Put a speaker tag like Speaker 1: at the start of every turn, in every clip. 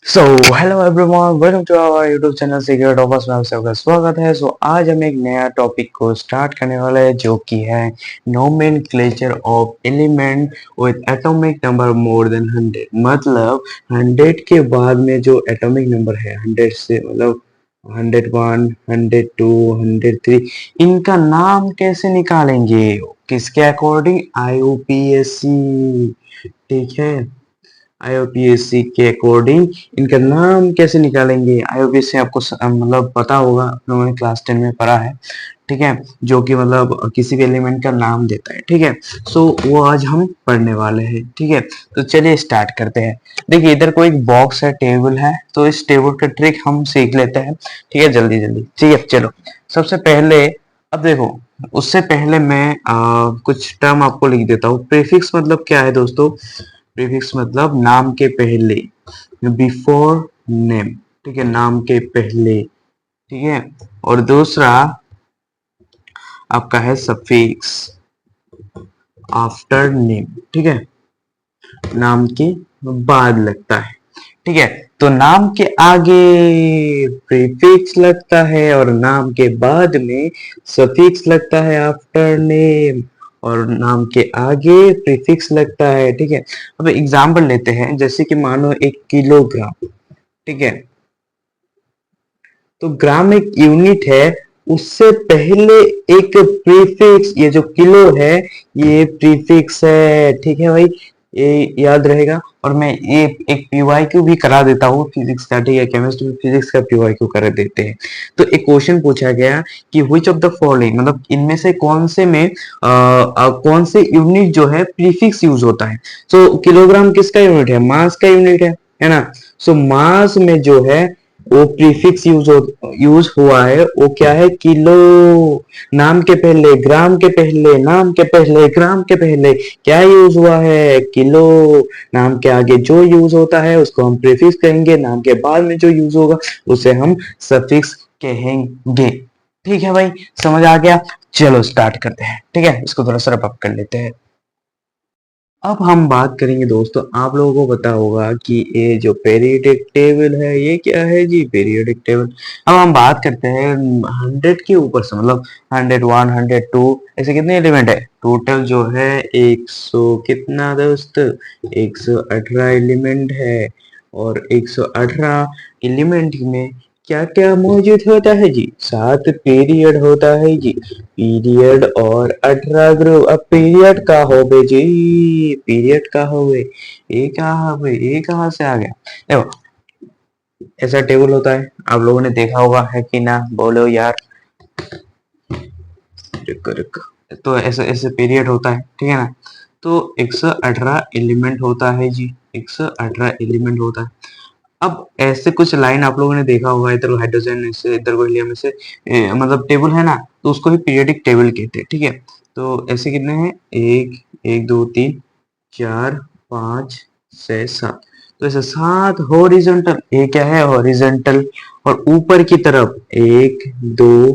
Speaker 1: So hello everyone, welcome to our YouTube channel secret offers में आप सबका स्वागत है। आज हम एक नया टॉपिक को स्टार्ट करने वाले हैं जो कि है nomenclature of element with atomic number more than 100। मतलब 100 के बाद में जो एटॉमिक नंबर है 100 से, मतलब 101, 102, 103, इनका नाम कैसे निकालेंगे, किसके अकॉर्डिंग? आईयूपीएसी, ठीक है। आईयूपीएसी के अकॉर्डिंग इनका नाम कैसे निकालेंगे? आईयूपीएसी आपको मतलब पता होगा, आप लोगों ने क्लास 10 में पढ़ा है, ठीक है। जो कि मतलब किसी भी एलिमेंट का नाम देता है, ठीक है। सो वो आज हम पढ़ने वाले हैं, ठीक है। तो चलिए स्टार्ट करते हैं। देखिए इधर कोई एक बॉक्स है, टेबल है, तो इस टेबल का ट्रिक हम सीख लेते हैं, ठीक है, जल्दी जल्दी, ठीक है। चलो सबसे पहले, अब देखो, उससे पहले मैं कुछ टर्म आपको लिख देता हूँ। प्रीफिक्स मतलब क्या है दोस्तों? प्रीफिक्स मतलब नाम के पहले, बिफोर नेम, ठीक है, नाम के पहले, ठीक है। और दूसरा आपका है सफिक्स, आफ्टर नेम, ठीक है, नाम के बाद लगता है, ठीक है। तो नाम के आगे प्रीफिक्स लगता है और नाम के बाद में सफिक्स लगता है, आफ्टर नेम, और नाम के आगे प्रीफिक्स लगता है, ठीक है। अब एग्जांपल लेते हैं, जैसे कि मानो 1 किलोग्राम, ठीक है। तो ग्राम एक यूनिट है, उससे पहले एक प्रीफिक्स, ये जो किलो है ये प्रीफिक्स है, ठीक है भाई, ये याद रहेगा। और मैं ये एक पीवाईक्यू भी करा देता हूँ फिजिक्स का, ठीक है, केमिस्ट्री में फिजिक्स का पीवाईक्यू कर देते हैं। तो एक क्वेश्चन पूछा गया कि व्हिच ऑफ द फॉलोइंग, मतलब इनमें से कौन से में कौन से यूनिट जो है प्रीफिक्स यूज होता है। सो किलोग्राम किसका यूनिट है? मास का यूनिट है ना। सो मास में जो है वो प्रीफिक्स यूज हुआ है, वो क्या है? किलो। नाम के पहले, ग्राम के पहले, नाम के पहले, ग्राम के पहले क्या यूज हुआ है? किलो। नाम के आगे जो यूज होता है उसको हम प्रीफिक्स कहेंगे, नाम के बाद में जो यूज होगा उसे हम सफिक्स कहेंगे, ठीक है भाई, समझ आ गया। चलो स्टार्ट करते हैं, ठीक है, इसको थोड़ा सा रब अप कर लेते हैं। अब हम बात करेंगे दोस्तों, आप लोगों को पता होगा कि ये जो पीरियोडिक टेबल है ये क्या है जी? Periodic table. अब हम बात करते हैं 100 के ऊपर से, मतलब 101, 102, ऐसे कितने एलिमेंट है टोटल? जो है 100, कितना दोस्त? 118 एलिमेंट है। और 118 एलिमेंट में क्या क्या मौजूद होता है जी? 7 पीरियड होता है जी। पीरियड और 18 ग्रुप। अब पीरियड का हो गए जी, पीरियड का हो गए, ये कहा भाई, ये कहाँ से आ गया? देखो ऐसा टेबल होता है, आप लोगों ने देखा होगा, है कि ना? बोलो यार। रुको रुको। तो ऐसे ऐसे पीरियड होता है, ठीक है ना। तो 118 एलिमेंट होता है जी, 118 एलिमेंट होता है। अब ऐसे कुछ लाइन आप लोगों ने देखा होगा, इधर हाइड्रोजन से, इधर को हीलियम से, मतलब टेबल है ना, तो उसको भी पीरियोडिक टेबल कहते हैं, ठीक है। तो ऐसे कितने हैं? एक, एक, दो, तीन, चार, पाँच, छह, सात। तो ऐसे 7 हॉरिजॉन्टल, ये क्या है? हॉरिजॉन्टल। और ऊपर की तरफ 1, 2,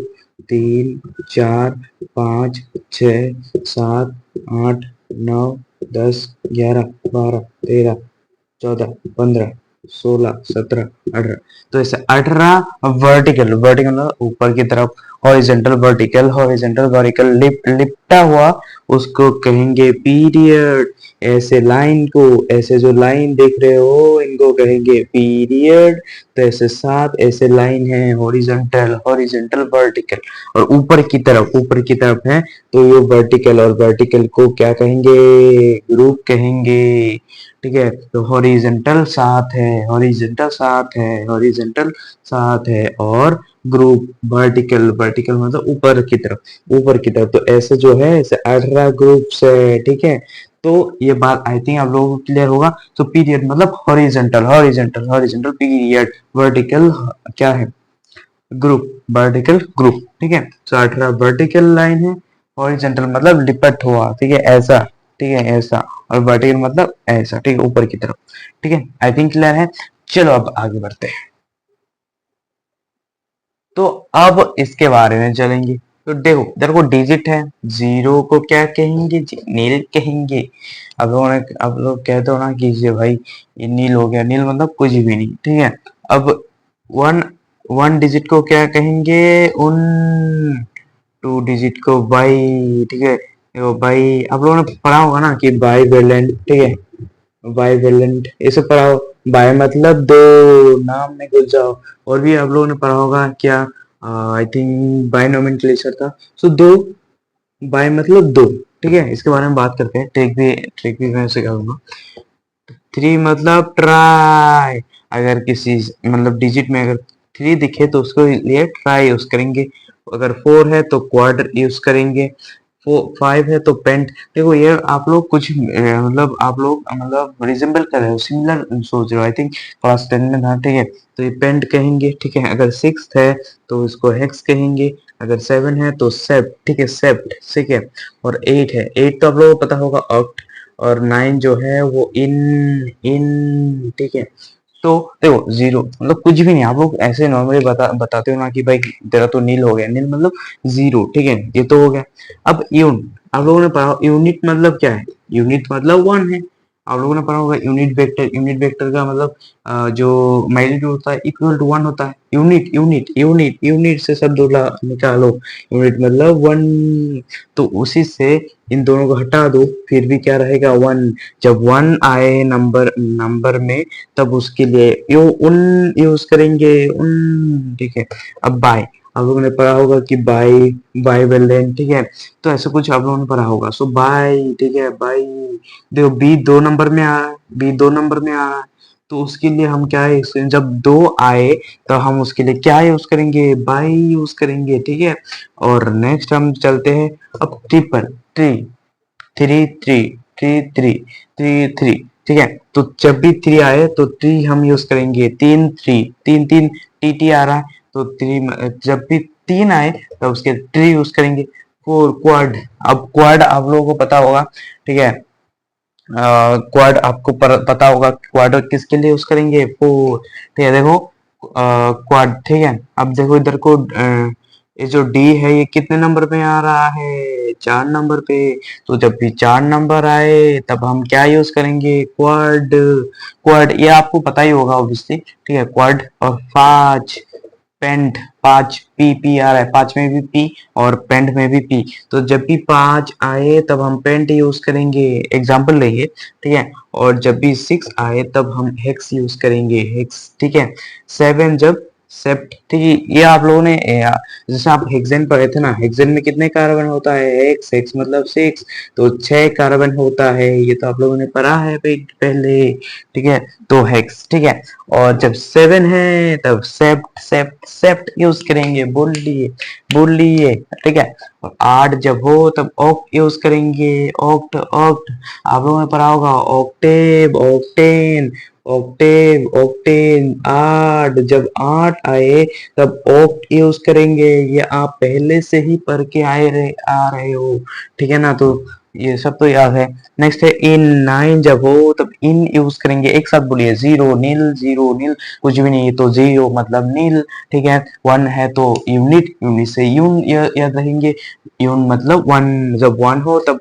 Speaker 1: 3, 4, 5, 6, 7, 8, 9, 10, 11, 12, 13, 14, 15, 16, 17, 18। तो ऐसे 18 वर्टिकल, वर्टिकल ऊपर की तरफ, हॉरिजॉन्टल वर्टिकल, हॉरिजॉन्टल वर्टिकल, लिपटा हुआ, उसको कहेंगे पीरियड। ऐसे लाइन को, ऐसे जो लाइन देख रहे हो इनको कहेंगे पीरियड। तो ऐसे 7 ऐसे लाइन है, हॉरिजॉन्टल, हॉरिजॉन्टल, वर्टिकल। और ऊपर की तरफ, ऊपर की तरफ है, तो ये वर्टिकल, और वर्टिकल को क्या कहेंगे? ग्रुप कहेंगे, ठीक है। तो हॉरिजेंटल साथ है, हॉरिजेंटल साथ है, हॉरिजेंटल साथ है, और ग्रुप वर्टिकल, वर्टिकल मतलब ऊपर की तरफ, ऊपर की तरफ। तो ऐसे जो है ऐसे 18 ग्रुप्स है, ठीक है। तो ये बात आई थिंक आप लोगों को क्लियर होगा। तो पीरियड मतलब horizontal, horizontal, horizontal period, vertical क्या है? ग्रुप, वर्टिकल ग्रुप, ठीक है। तो 18 वर्टिकल लाइन है, हॉरिजेंटल मतलब लिपट हुआ, ठीक है, ऐसा, ठीक है, ऐसा। और वर्टिकल मतलब ऐसा, ठीक है, ऊपर की तरफ, ठीक है। आई थिंक क्लियर है। चलो अब आगे बढ़ते हैं। तो अब इसके बारे में चलेंगे, तो देखो इधर को डिजिट है, जीरो को क्या कहेंगे जी, नील कहेंगे। अब लोग कहते हो ना कि ये भाई ये नील हो गया, नील मतलब कुछ भी नहीं, ठीक है। अब वन वन डिजिट को क्या कहेंगे, उन। टू डिजिट को बाई, ठीक है। देखो बाई आप लोगों ने पढ़ा होगा ना कि बाई वेलेंट, ठीक है। बाई वेलेंट ये सब पढ़ा हो। बाई मतलब दो, नाम में घुस जाओ। और भी आप लोगों ने पढ़ा होगा क्या, आई थिंक बाई नोमेनक्लेचर था। सो दो, बाई मतलब दो, ठीक है। इसके बारे में बात करते हैं, ट्रिक भी मैं सिखाऊंगा। थ्री मतलब ट्राई, अगर किसी मतलब डिजिट में अगर थ्री दिखे तो उसको लिए ट्राई यूज करेंगे। अगर फोर है तो क्वाड यूज करेंगे। फाइव है तो पेंट। देखो ये आप लोग कुछ मतलब आप लोग मतलब रिजेंबल कर रहे हो, सिमिलर सोच रहे हो, आई थिंक क्लास 10 में था, ठीक है। तो ये पेंट कहेंगे, ठीक है। अगर सिक्स है तो इसको हेक्स कहेंगे। अगर सेवन है तो सेप्ट, ठीक है, सेप्ट, ठीक है। और एट है, एट तो आप लोगों को पता होगा ऑक्ट। और नाइन जो है वो इन, इन, ठीक है। तो देखो जीरो मतलब कुछ भी नहीं, आप लोग ऐसे नॉर्मली बताते हो ना कि भाई तेरा तो नील हो गया, नील मतलब जीरो, ठीक है, ये तो हो गया। अब आप लोगों ने पढ़ा यूनिट मतलब क्या है, यूनिट मतलब वन है। आप लोगों ने पढ़ा होगा यूनिट वेक्टर, यूनिट वेक्टर का मतलब जो मैग्नीट्यूड होता है इक्वल टू वन होता है। यूनिट यूनिट यूनिट यूनिट से सब दो निकालो, यूनिट मतलब वन। तो उसी से इन दोनों को हटा दो, फिर भी क्या रहेगा, वन। जब वन आए नंबर नंबर में तब उसके लिए उन यूज करेंगे, उन, ठीक है। अब बाय, आप लोगों ने पढ़ा होगा कि बाय, बाय वेलेंट, ठीक है। तो ऐसा कुछ आप लोगों ने पढ़ा होगा। सो बाय, ठीक है, बाय। देखो बी दो नंबर में आ रहा है, बी दो नंबर में आ रहा है। तो उसके लिए हम क्या है, जब दो आए तो हम उसके लिए क्या यूज करेंगे, बाय यूज करेंगे, ठीक है। और नेक्स्ट हम चलते हैं अब triple, tree, three three, three three, three three, ठीक है। तो जब भी थ्री आए तो थ्री हम यूज करेंगे, तीन थ्री, तीन तीन, टी टी आ रहा है तो थ्री। जब भी तीन आए तो उसके थ्री यूज करेंगे। Four, quad. अब क्वाड आप लोगों को पता होगा, ठीक है। क्वाड आपको पता होगा क्वाड किसके लिए यूज करेंगे, फोर, ठीक है। देखो क्वाड, ठीक है। अब देखो इधर को ये जो डी है ये कितने नंबर पे आ रहा है, चार नंबर पे। तो जब भी चार नंबर आए तब हम क्या यूज करेंगे, क्वाड। क्वाड ये आपको पता ही होगा ऑब्वियसली, ठीक है, क्वाड। और पांच, पेंट, पांच, पी पी आ रहा है, पांच में भी पी और पेंट में भी पी। तो जब भी पांच आए तब हम पेंट यूज करेंगे, एग्जाम्पल लेंगे, ठीक है। और जब भी सिक्स आए तब हम हेक्स यूज करेंगे, हेक्स, ठीक है। सेवन जब सेप्ट, ठीक है। ये आप लोगों ने जैसे आप हेक्सेन पढ़े थे ना, हेक्सेन में कितने कार्बन होता है, एक्स, एक्स मतलब सिक्स। तो छह कार्बन होता है, ये तो आप लोगों ने पढ़ा है पहले, ठीक है। तो हेक्स, ठीक है। और जब सेवन है तब सेप्ट, सेप्ट, सेप्ट यूज करेंगे, बोल लिए, बोल लिए, ठीक है। और आठ जब हो तब ऑक्ट यूज करेंगे, ऑक्ट, ऑक्ट। आप लोगों ने पढ़ा होगा ऑक्टेव, ऑक्टेन, ऑक्टेव, ऑक्टेन। आठ जब आठ आए तब ऑक्ट यूज करेंगे, ये आप पहले से ही पढ़ के आ रहे हो, ठीक है ना। तो ये सब तो याद है। नेक्स्ट है इन, नाइन जब हो तब इन यूज करेंगे, एक साथ बोलिए, जीरो नील, जीरो नील, कुछ भी नहीं है तो जीरो मतलब नील, ठीक है। वन है तो यूनिट, यूनिट से यून याद रखेंगे, यून मतलब वन। जब वन हो तब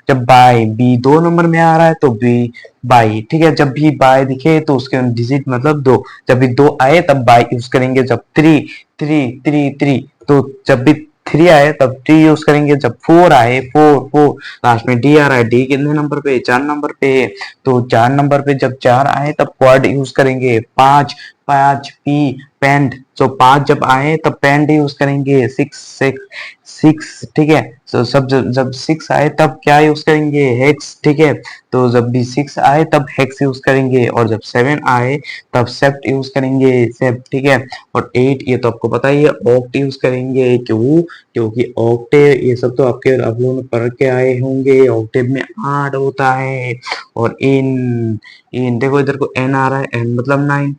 Speaker 1: जब बाय, बी दो नंबर में आ रहा है तो बी, बाई, ठीक है। जब भी बाय दिखे तो उसके डिजिट मतलब दो, जब भी दो आए तब बाय यूज करेंगे। जब थ्री, थ्री थ्री थ्री, तो जब भी थ्री आए तब थ्री यूज करेंगे। जब फोर आए, फोर, फोर, लास्ट में डी आ रहा है, डी कितने नंबर पे, चार नंबर पे। तो चार नंबर पे जब चार आए तब क्वाड यूज करेंगे। पांच, पांच पी, पेंट। तो पांच जब आए तब पेंट यूज करेंगे। सिक्स, सिक्स, सिक्स, ठीक है। तो सब जब सिक्स आए तब क्या यूज करेंगे, हेक्स, ठीक है। तो जब भी सिक्स आए तब हेक्स यूज करेंगे। और जब सेवन आए तब सेप्ट यूज करेंगे, सेप्ट, ठीक है। और एट ये तो आपको पता ही है, ऑक्ट यूज करेंगे। क्यों, क्योंकि ऑक्टेव ये सब तो आपके आप लोगों ने पढ़ के आए होंगे, ऑक्टेव में आठ होता है। और इन, इन देखो इधर को एन आ रहा है, एन मतलब नाइन,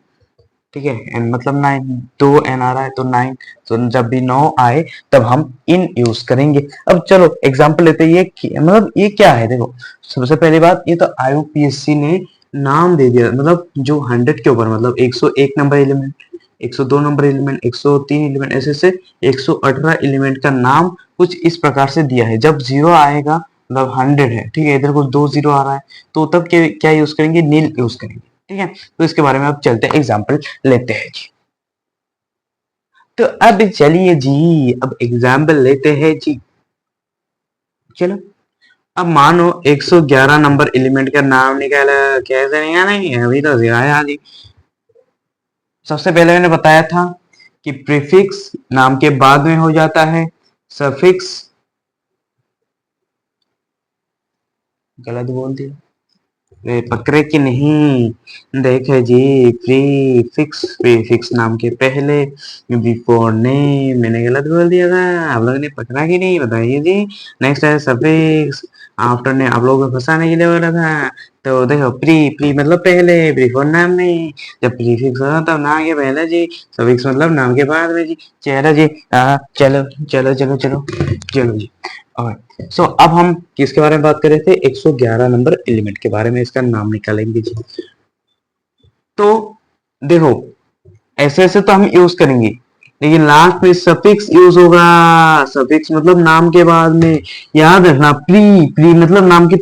Speaker 1: ठीक है। एन मतलब नाइन, दो एन आ रहा है तो नाइन। तो जब भी नौ आए तब हम इन यूज करेंगे। अब चलो एग्जांपल लेते हैं, मतलब ये क्या है, देखो सबसे पहली बात, ये तो आईयूपीएससी ने नाम दे दिया, मतलब जो 100 के ऊपर मतलब 101 number element, 102 number element, 103 element, ऐसे से 118 एलिमेंट का नाम कुछ इस प्रकार से दिया है। जब जीरो आएगा मतलब 100 है, ठीक है, इधर कुछ 2 जीरो आ रहा है, तो तब क्या यूज करेंगे, नील यूज करेंगे, ठीक है। तो इसके बारे में अब चलते हैं, एग्जाम्पल लेते हैं जी। तो अब चलिए जी, अब एग्जाम्पल लेते हैं जी। चलो, अब मानो 111 नंबर एलिमेंट का नाम निकाला, कैसे निकालेंगे, अभी तो सिखाया जी। सबसे पहले मैंने बताया था कि प्रीफिक्स नाम के बाद में हो जाता है, सफिक्स, गलत बोल दिया, वे पकड़े कि नहीं, देखे जी, प्रीफिक्स, प्रीफिक्स नाम के पहले, बिफोर नेम, मैंने गलत बोल दिया था, आप लोगों ने पकड़ा कि नहीं, बताइए जी। नेक्स्ट है सफिक्स, आफ्टर ने आप लोगों को फंसाने के लिए बोला था। तो देखो, प्री प्री मतलब पहले, बिफोर नाम नहीं, जब प्रीफिक्स होता तब नाम के पहले जी, सफिक्स मतलब नाम के बाद में जी। चलो जी, चलो चलो चलो चलो चलो जी। और सो अब हम किसके बारे में बात कर रहे थे, 111 नंबर एलिमेंट के बारे में, इसका नाम निकालेंगे जी। तो देखो, ऐसे ऐसे तो हम यूज करेंगे, लेकिन लास्ट में सफिक्स यूज होगा। सफिक्स मतलब नाम के बाद में, याद रखना, प्री प्री मतलब नाम के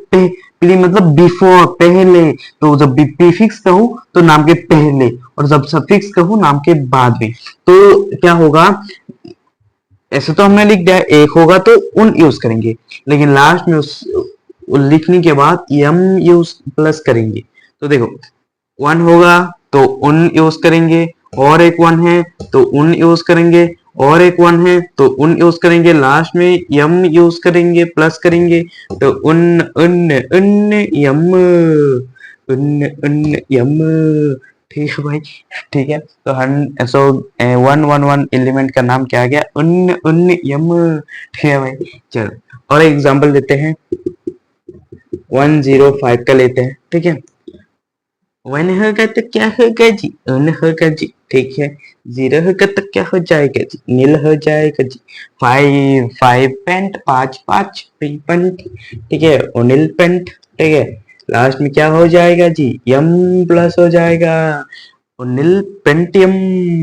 Speaker 1: प्री मतलब बिफोर, पहले। तो जब भी प्रीफिक्स कहूं तो नाम के पहले, और जब सफिक्स कहूं नाम के बाद में, तो क्या होगा, ऐसे तो हमने लिख दिया, एक होगा तो उन यूज करेंगे, लेकिन लास्ट में उस लिखने के बाद यम यूज प्लस करेंगे। तो देखो, वन होगा तो उन यूज करेंगे, और एक वन है तो उन यूज करेंगे, और एक वन है तो उन यूज करेंगे, लास्ट में यम यूज करेंगे, प्लस करेंगे, तो उन उन उन यम, उन उन यम, ठीक है भाई, ठीक है। तो हन सो 111 एलिमेंट का नाम क्या आ गया, उन उन यम, ठीक है भाई। चलो और एग्जांपल देते हैं, 105 का लेते हैं, ठीक है। वन होगा तो क्या होगा जी, वन होगा जी, ठीक है। जीरो होगा तो क्या हो जाएगा जी, नील हो जाएगा जी। फाइव फाइव पेंट, पांच पांच पेंट, ठीक है, ओनिल पेंट, ठीक है। लास्ट में क्या हो जाएगा जी, यम प्लस हो जाएगा, ओनिल पेंटियम,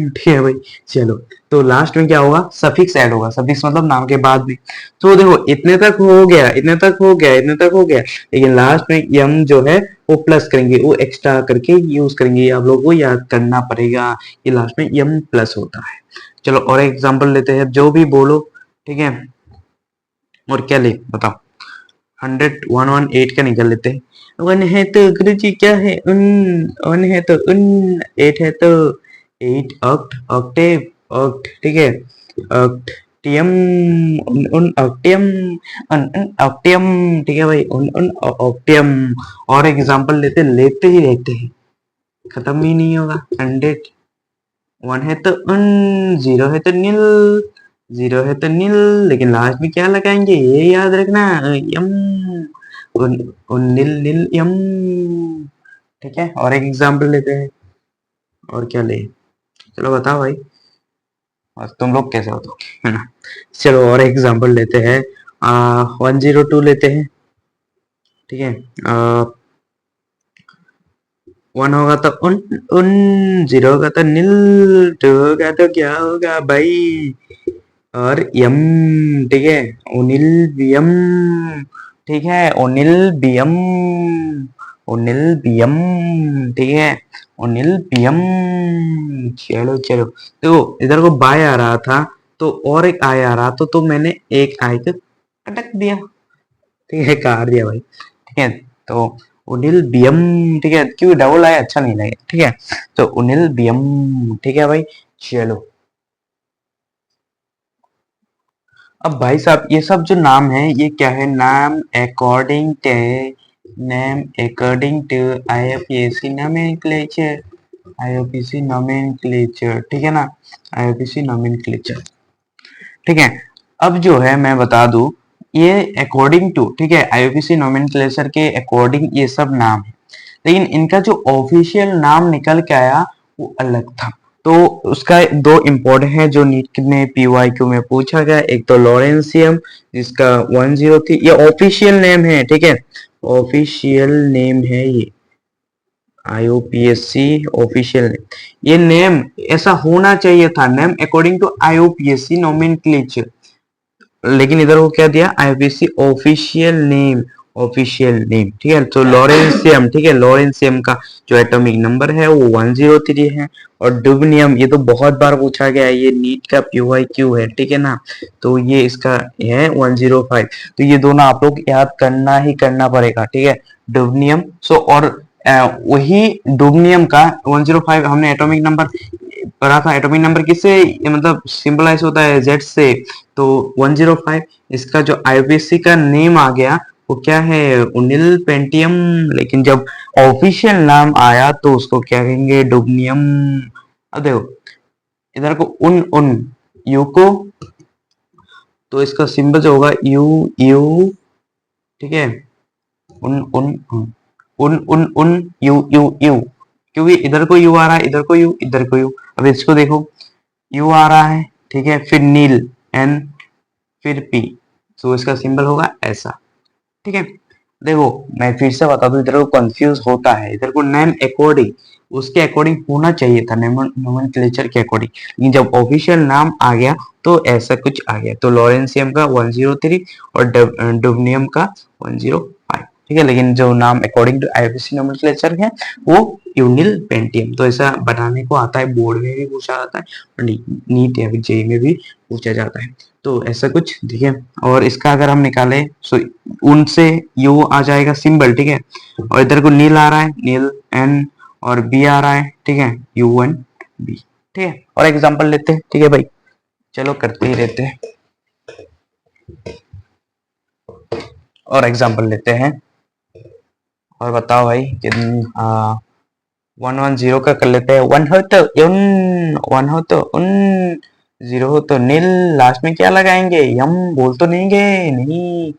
Speaker 1: ठीक है भाई। चलो, तो लास्ट में क्या होगा, सफिक्स ऐड होगा, सफिक्स मतलब नाम के बाद में। तो देखो, इतने तक हो गया, इतने तक हो गया, इतने तक हो गया, लेकिन लास्ट में यम जो है वो प्लस करेंगे, वो एक्स्ट्रा करके यूज करेंगे, आप लोगों को याद करना पड़ेगा, ये लास्ट में यम प्लस होता है। चलो और एग्जांपल लेते हैं, जो भी बोलो, ठीक है। और क्या ले बताओ, 100 118 का निकल लेते हैं। वन है तो गुरुजी क्या है, उन, वन है तो उन, एट है तो एट, ऑक्ट ऑक्टेव, ऑक्ट, ठीक है, ऑक्टियम, उन ऑक्टियम, उन उन ऑक्टियम, ठीक है भाई, उन उन ऑक्टियम। और एग्जांपल लेते ही रहते हैं, खत्म ही नहीं होगा। 100, वन है तो उन, जीरो है तो नील, जीरो है तो नील, लेकिन लास्ट में क्या लगाएंगे, ये याद रखना, यम, उन, उन नील नील यम, ठीक है। और एक एग्जांपल लेते हैं, और क्या ले, चलो बताओ भाई, और तुम लोग कैसे हो तो, है ना। चलो और एग्जांपल लेते हैं, 102 लेते हैं, ठीक है। वन होगा तो उन उन, जीरो होगा तो नील, टू होगा तो क्या होगा भाई, और यम, ठीक है, ओनिल बियम, ठीक है, ओनिल बियम, ओनिल बियम, ठीक है, ओनिल बियम। चलो चलो, देखो इधर को बाय आ रहा था, तो और एक आई आ रहा, तो मैंने एक आई को अटक दिया, ठीक है, काट दिया भाई, ठीक है। तो उनिल बियम, ठीक है, क्यों डबल आया, अच्छा नहीं लगे, ठीक है। तो उनिल बियम, ठीक है भाई। चलो, अब भाई साहब ये सब जो नाम है ये क्या है, नाम according to IUPAC nomenclature, IUPAC nomenclature, ठीक है ना, आईयूपीएसी नोमेनक्लेचर, ठीक है। अब जो है मैं बता दूं, ये अकॉर्डिंग टू, ठीक है, आईयूपीएसी नोमेनक्लेचर के अकॉर्डिंग ये सब नाम है, लेकिन इनका जो ऑफिशियल नाम निकल के आया वो अलग था। तो उसका दो इम्पोर्टेंट है जो नीट में पीवाईक्यू में पूछा गया, एक तो लॉरेंसियम जिसका 10 थी, ये ऑफिशियल नेम है, ठीक है, ऑफिशियल नेम है ये, IUPAC ऑफिशियल नेम, ये नेम ऐसा होना चाहिए था, name according to IUPAC nomenclature, लेकिन इधर वो क्या दिया, IUPAC official name, official name, ठीक है। तो लॉरेंसियम, ठीक है, लॉरेंसियम का जो एटॉमिक नंबर है वो 103 है। और डुबनियम, ये तो बहुत बार पूछा गया है, ये नीट का PYQ है, ठीक है ना। तो ये इसका है 105। तो ये दोनों आप लोग याद करना ही करना पड़ेगा, ठीक है। डुबनियम, सो और वही डुबनियम का 105 हमने एटॉमिक नंबर पढ़ा था। एटॉमिक नंबर किससे मतलब सिंबलाइज होता है, जेड से। तो 105, इसका जो IUPAC का नेम आ गया वो क्या है, उनिल पेंटियम। लेकिन जब ऑफिशियल नाम आया तो उसको क्या कहेंगे, डुबनियम। अब देखो इधर को उन उन यू को, तो इसका सिंबल जो होगा यू यू, ठीक है। उन उन उन उन उन उन यू यू यू, क्योंकि इधर को यू आ रहा है, इधर को यू, इधर को यू। अब इसको देखो, यू आ रहा है, ठीक है, फिर नील एन, फिर पी, तो इसका सिंबल होगा ऐसा, ठीक है। देखो मैं फिर से बता दूं, इधर को कंफ्यूज होता है, इधर को नेम अकॉर्डिंग, उसके अकॉर्डिंग होना चाहिए था, नोमेनक्लेचर के अकॉर्डिंग, लेकिन जब ऑफिशियल नाम आ गया तो ऐसा कुछ आ गया। तो लॉरेंसियम का 103 और डुबनियम का 105, ठीक है। लेकिन जो नाम अकॉर्डिंग टू IUPAC नोमेनक्लेचर है वो यूनिल पेंटियम। तो ऐसा बनाने को आता है, बोर्ड में भी पूछा जाता है और नीट या फिर जेई में भी पूछा जाता है। तो ऐसा कुछ, ठीक है। और इसका अगर हम निकाले, सो उनसे यू आ जाएगा सिंबल, ठीक है। और इधर को नील आ रहा है, नील एन, और बी आ रहा है, ठीक है, UN B, ठीक है। और एग्जांपल लेते हैं, ठीक है भाई, चलो करते ही रहते हैं, और एग्जांपल लेते हैं। और बताओ भाई कि 110 का कर लेते हैं। वन हो तो उन, वन हो तो उन, जीरो हो तो नील, लास्ट में क्या लगाएंगे, यम, बोल तो नहीं गए, नहीं।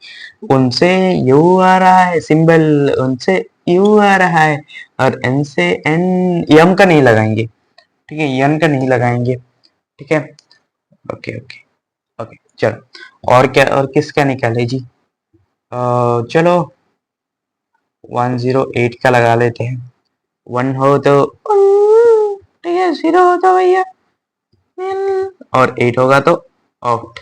Speaker 1: उनसे यू आ रहा है सिंबल, उनसे यू आ रहा है, और एन से एन, यम का नहीं लगाएंगे, ठीक है, यन का नहीं लगाएंगे, ठीक है। ओके ओके ओके, चलो और क्या, और किसका निकाले जी। चलो 108 का लगा लेते हैं। वन हो तो ठीक है, जीरो हो तो भैया नील, और 8 होगा तो ऑफ,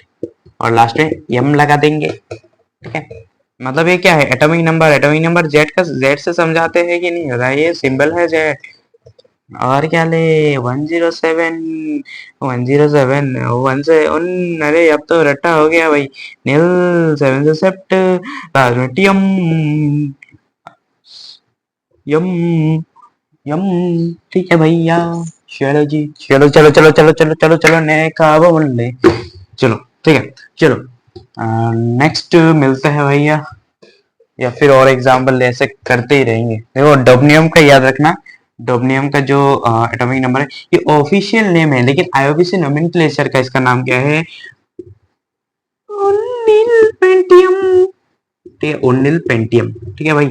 Speaker 1: और लास्ट में यम लगा देंगे, ठीक है। मतलब ये क्या है, atomic number, atomic number Z का, जेड से समझाते हैं कि नहीं होता, ये सिंबल है जेड। और क्या ले, 107, 107, वन से उन, अरे अब तो रट्टा हो गया भाई। नील, सेवन से सेप्ट, लास्ट में टीएम, यम, यम, ठीक है भैया। चलो जी, चलो चलो चलो चलो चलो चलो चलो, नेका बोले, चलो ठीक है, चलो नेक्स्ट मिलते हैं भैया, या फिर और एग्जाम्पल ऐसे करते ही रहेंगे। देखो डोबनियम का याद रखना, डोबनियम का जो एटॉमिक नंबर है, ये ऑफिशियल नेम है, लेकिन IUPAC नोमेनक्लेचर का इसका नाम क्या है, ओनिल पेंटियम, ठीक है, ओनिल पेंटियम, ठीक है भाई।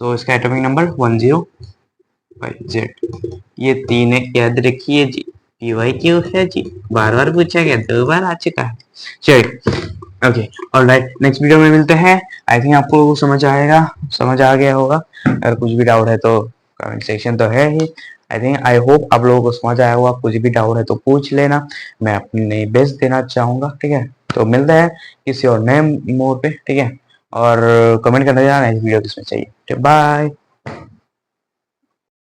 Speaker 1: तो इसका एटॉमिक नंबर 105Z, ये तीन है, याद रखिए जी। PYQ है जी, बार बार पूछा गया, 2 बार आ चुका है। चलिए ओके, ऑलराइट, नेक्स्ट वीडियो में मिलते हैं। आई थिंक आपको समझ आएगा, समझ आ गया होगा। अगर कुछ भी डाउट है तो कमेंट सेक्शन तो है ही। आई थिंक, आई होप आप लोगों को समझ आया होगा। कुछ भी डाउट है तो पूछ लेना, मैं अपने बेस्ट देना चाहूंगा, ठीक है। तो मिलते हैं किसी और नए मोड पे, ठीक है। और कमेंट करना जाना इस वीडियो किसमें चाहिए, बाय।